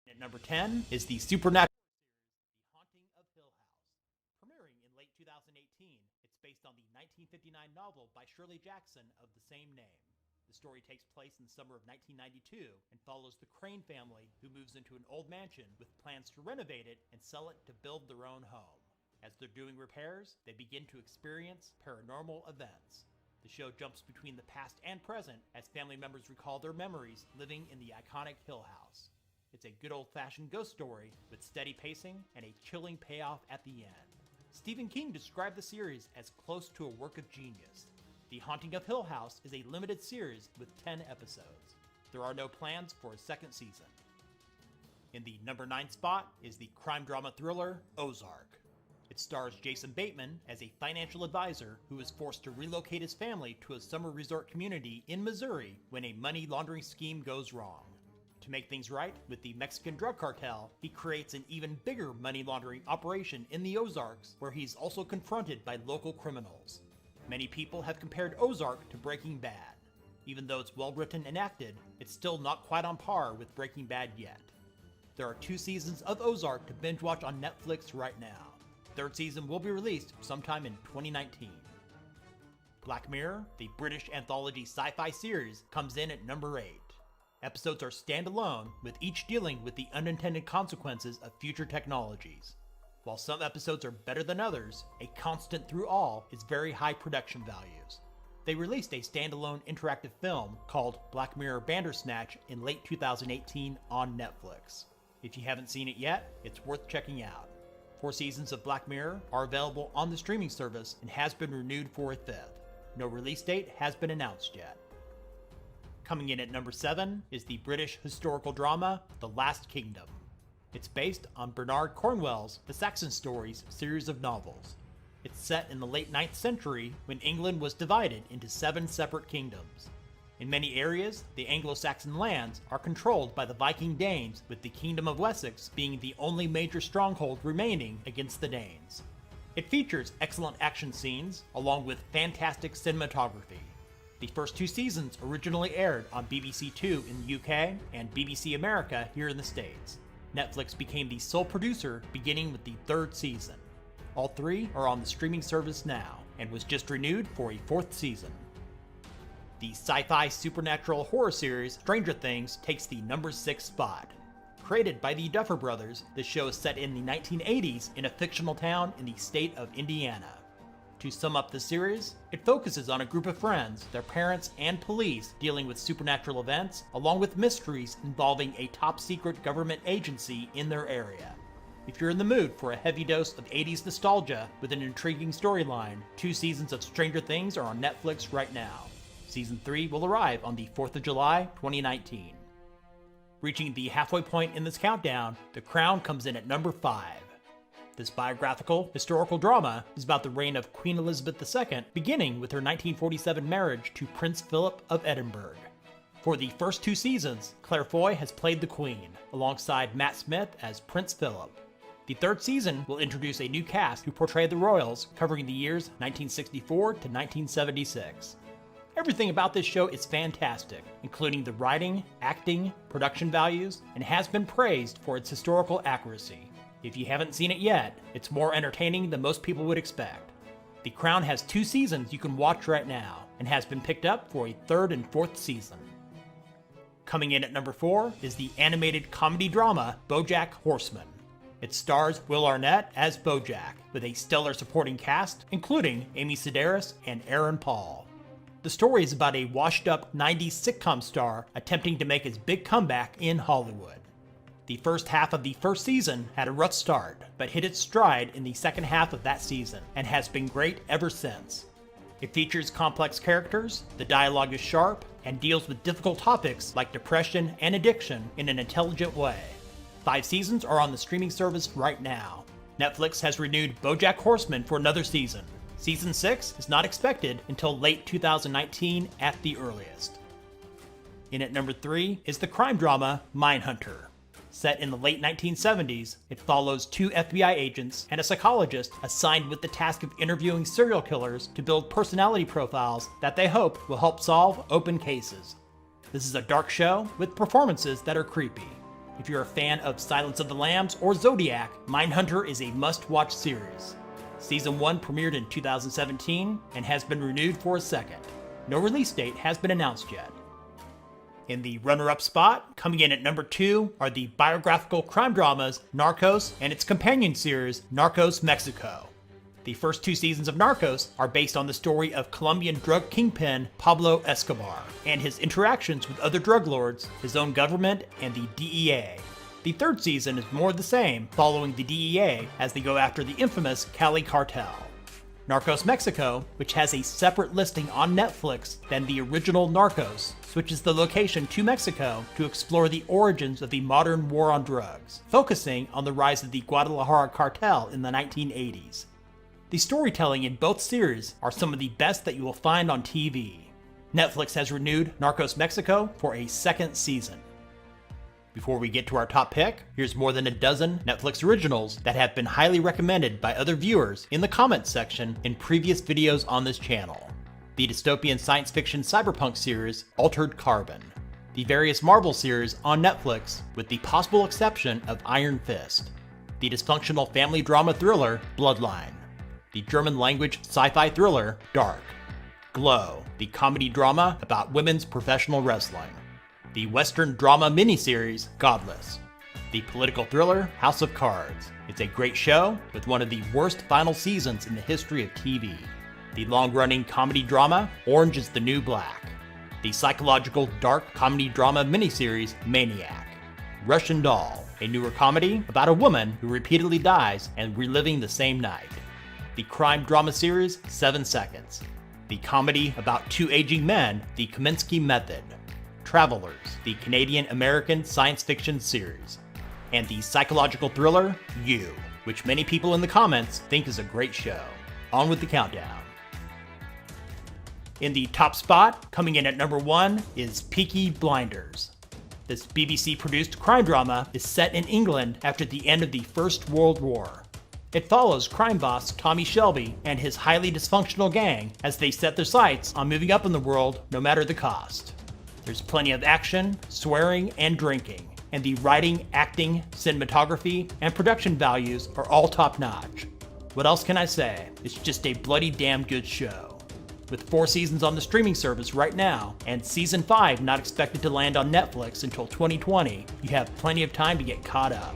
At number 10 is the supernatural series, The Haunting of Hill House. Premiering in late 2018, it's based on the 1959 novel by Shirley Jackson of the same name. The story takes place in the summer of 1992 and follows the Crane family, who moves into an old mansion with plans to renovate it and sell it to build their own home. As they're doing repairs, they begin to experience paranormal events. The show jumps between the past and present as family members recall their memories living in the iconic Hill House. It's a good old-fashioned ghost story with steady pacing and a chilling payoff at the end. Stephen King described the series as close to a work of genius. The Haunting of Hill House is a limited series with 10 episodes. There are no plans for a second season. In the number 9 spot is the crime drama thriller Ozark. It stars Jason Bateman as a financial advisor who is forced to relocate his family to a summer resort community in Missouri when a money laundering scheme goes wrong. To make things right with the Mexican drug cartel, he creates an even bigger money laundering operation in the Ozarks, where he's also confronted by local criminals. Many people have compared Ozark to Breaking Bad. Even though it's well written and acted, it's still not quite on par with Breaking Bad yet. There are 2 seasons of Ozark to binge watch on Netflix right now. The 3rd season will be released sometime in 2019. Black Mirror, the British anthology sci-fi series, comes in at number 8. Episodes are standalone, with each dealing with the unintended consequences of future technologies. While some episodes are better than others, a constant through all is very high production values. They released a standalone interactive film called Black Mirror Bandersnatch in late 2018 on Netflix. If you haven't seen it yet, it's worth checking out. 4 seasons of Black Mirror are available on the streaming service and has been renewed for a 5th. No release date has been announced yet. Coming in at number 7 is the British historical drama The Last Kingdom. It's based on Bernard Cornwell's The Saxon Stories series of novels. It's set in the late 9th century when England was divided into 7 separate kingdoms. In many areas, the Anglo-Saxon lands are controlled by the Viking Danes, with the Kingdom of Wessex being the only major stronghold remaining against the Danes. It features excellent action scenes, along with fantastic cinematography. The first 2 seasons originally aired on BBC Two in the UK and BBC America here in the States. Netflix became the sole producer beginning with the 3rd season. All 3 are on the streaming service now, and was just renewed for a 4th season. The sci-fi supernatural horror series Stranger Things takes the number 6 spot. Created by the Duffer Brothers, the show is set in the 1980s in a fictional town in the state of Indiana. To sum up the series, it focuses on a group of friends, their parents, and police dealing with supernatural events, along with mysteries involving a top-secret government agency in their area. If you're in the mood for a heavy dose of 80s nostalgia with an intriguing storyline, 2 seasons of Stranger Things are on Netflix right now. Season 3 will arrive on the 4th of July, 2019. Reaching the halfway point in this countdown, The Crown comes in at number 5. This biographical, historical drama is about the reign of Queen Elizabeth II, beginning with her 1947 marriage to Prince Philip of Edinburgh. For the first 2 seasons, Claire Foy has played the Queen, alongside Matt Smith as Prince Philip. The 3rd season will introduce a new cast who portray the royals, covering the years 1964 to 1976. Everything about this show is fantastic, including the writing, acting, production values, and has been praised for its historical accuracy. If you haven't seen it yet, it's more entertaining than most people would expect. The Crown has 2 seasons you can watch right now, and has been picked up for a 3rd and 4th season. Coming in at number 4 is the animated comedy drama BoJack Horseman. It stars Will Arnett as BoJack, with a stellar supporting cast, including Amy Sedaris and Aaron Paul. The story is about a washed-up 90s sitcom star attempting to make his big comeback in Hollywood. The first half of the 1st season had a rough start, but hit its stride in the second half of that season, and has been great ever since. It features complex characters, the dialogue is sharp, and deals with difficult topics like depression and addiction in an intelligent way. 5 seasons are on the streaming service right now. Netflix has renewed BoJack Horseman for another season. Season 6 is not expected until late 2019 at the earliest. In at number 3 is the crime drama Mindhunter. Set in the late 1970s, it follows 2 FBI agents and a psychologist assigned with the task of interviewing serial killers to build personality profiles that they hope will help solve open cases. This is a dark show with performances that are creepy. If you're a fan of Silence of the Lambs or Zodiac, Mindhunter is a must-watch series. Season 1 premiered in 2017 and has been renewed for a second. No release date has been announced yet. In the runner-up spot, coming in at number 2, are the biographical crime dramas Narcos and its companion series, Narcos Mexico. The first 2 seasons of Narcos are based on the story of Colombian drug kingpin Pablo Escobar and his interactions with other drug lords, his own government, and the DEA. The 3rd season is more of the same, following the DEA as they go after the infamous Cali cartel. Narcos Mexico, which has a separate listing on Netflix than the original Narcos, switches the location to Mexico to explore the origins of the modern war on drugs, focusing on the rise of the Guadalajara cartel in the 1980s. The storytelling in both series are some of the best that you will find on TV. Netflix has renewed Narcos Mexico for a 2nd season. Before we get to our top pick, here's more than a dozen Netflix originals that have been highly recommended by other viewers in the comments section in previous videos on this channel. The dystopian science fiction cyberpunk series Altered Carbon, the various Marvel series on Netflix with the possible exception of Iron Fist, the dysfunctional family drama thriller Bloodline, the German language sci-fi thriller Dark, Glow, the comedy drama about women's professional wrestling, the Western drama miniseries Godless, the political thriller House of Cards. It's a great show with one of the worst final seasons in the history of TV. The long-running comedy drama Orange is the New Black, the psychological dark comedy drama miniseries Maniac, Russian Doll, a newer comedy about a woman who repeatedly dies and reliving the same night, the crime drama series 7 Seconds, the comedy about 2 aging men, The Kaminsky Method, Travelers, the Canadian-American science fiction series, and the psychological thriller You, which many people in the comments think is a great show. On with the countdown. In the top spot, coming in at number 1, is Peaky Blinders. This BBC-produced crime drama is set in England after the end of the First World War. It follows crime boss Tommy Shelby and his highly dysfunctional gang as they set their sights on moving up in the world no matter the cost. There's plenty of action, swearing, and drinking, and the writing, acting, cinematography, and production values are all top-notch. What else can I say? It's just a bloody damn good show. With 4 seasons on the streaming service right now, and Season 5 not expected to land on Netflix until 2020, you have plenty of time to get caught up.